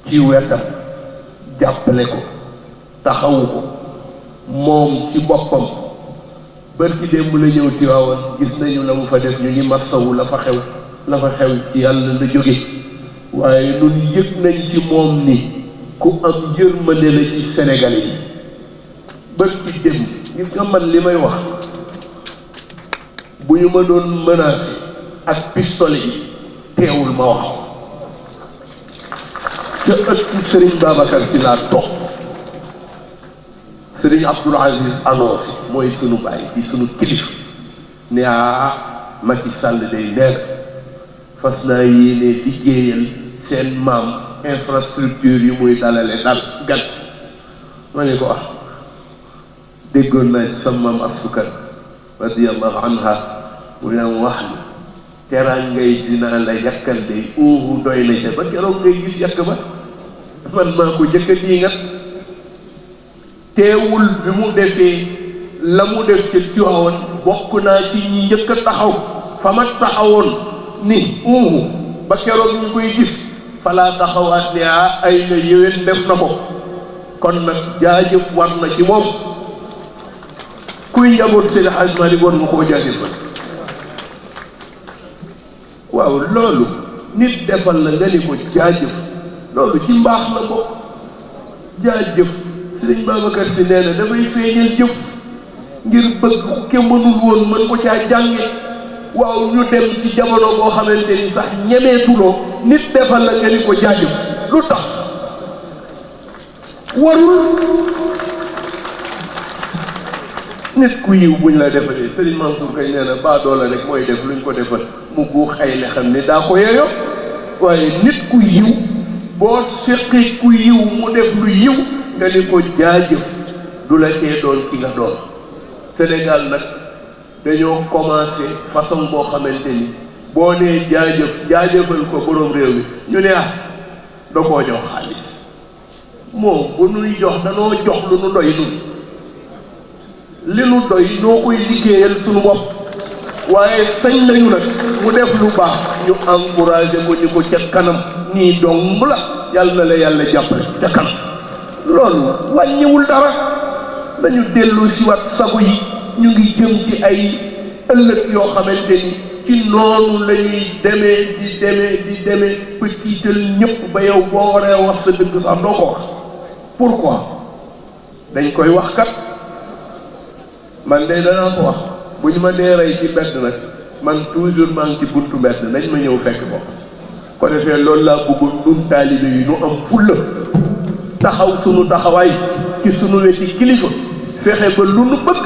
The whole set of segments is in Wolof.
ci wetam jàppale ko taxawu ko moom ci boppam bërki démb la ñëw Tiwaawan gis nañu la mu fa def ñu ngi masawu la fa xew ci yàlla la jóge waaye nun yëg nañ ci moom ni ku am yërmande la ci Sénégal yi bërki démb gis nga man li may wax bu ñu ma doon menacé ak pistolet yi teewul ma wax ca ëttu Serigne Babacar Sy laa toog Serigne Abdoul Aziz annonce mooy sunu baay bi sunu kilif ne Macky Sall day neer fas naa yéene liggéeyal seen maam infrastructure yi muy dalale dal gan ma ne ko déggoon naa ci sama maam Asukar radiyallahu anha mu ne wax ni teraangay dinaa la yàkkal day doy na ca ba keroog ngay gis yàkk ba man maa ko jëkk a diingat teewul bi mu defee la mu def ca Tiwaawan bokk naa ci ñi njëkk a taxaw fa ma taxawoon ni ba keroog ñu koy gis falaa taxawaat ne ay na yéwén def na ko kon nag jaajëf war na ci moom kuy njaboot Seydi Hadji Malick war nga koo jaajëfal waaw loolu nit defal la nga ni ko jaajëf loolu ci mbaax la ko jaajëf Sëriñ Babacar Sy nee na dafay feeñal jëf ngir bëgg ku ke mënul woon mën ko caa jànge waaw ñu dem ci jamono boo xamante ni sax ñemeetuloo nit defal la nga ni ko jaajëf lu tax warul nit ku yiw buñ la defalee Serigne Mansour kay nee na baadoola rek mooy def luñ ko defal mu guux ay le xam ne daa ko yeeyoo waaye nit ku yiw boo séqi ku yiw mu def lu yiw nga ni ko jaajëf du la tee doon ki nga doon Sénégal nag dañoo commencé façon boo xamante ni boo nee jaajëfal ko borom réew mi ñu ne da koo jox xaalis moom bu nuy jox danoo jox lu nu doy nun li nu doy noo koy liggéeyal suñu bopp waaye sañ nañu nag mu def lu baax ñu encouragé ko ñu ko ca kanam nii dong la yàlla na la yàlla jàppale ca kanam loolu wàññiwul dara nañu dellu si wat sago yi ñu ngi jëm ci ay ëllëg yoo xamante ni ci noonu la ñuy demee ba tiital ñëpp ba yow boo waree wax sa dëgg sax doo ko wax pourquoi dañ koy wax kat man de danaa ko wax bu ñu ma dee rey ci mbedd nag man toujours maa ngi ci buntu mbedd nañ ma ñëw fekk ko defee loolu laa bëggoon nun taalibe yi nu am fulla taxaw sunu taxawaay ci sunu weti kilifa fexe ba lu nu bëgg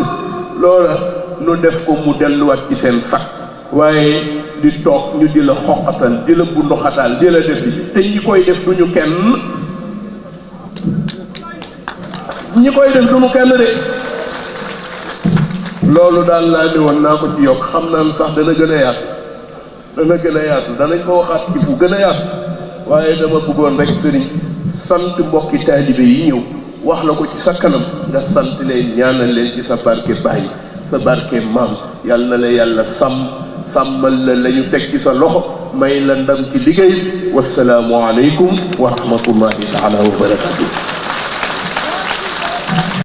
loola nu def ko mu delluwaat ci seen fat waaye di toog ñu di la xoqatal di la bunduxatal di la def bi te ñi koy def duñu kenn de loolu daal laa ne woon naa ko ci yokk xam naa sax dana gën a yaatu danañ ko waxaat ci fu gën a yaatu waaye dama bëggoon rek sëriñ sant mbokki taalibe yi ñëw wax la ko ci sa kanam nga sant leen ñaanal leen ci sa barke baay sa barke maam yàlla na la yàlla sàmmal la ñu teg ci sa loxo may la ndam ci liggéey wasalaamu aleykum wa rahmatullahi taala wa barakatuh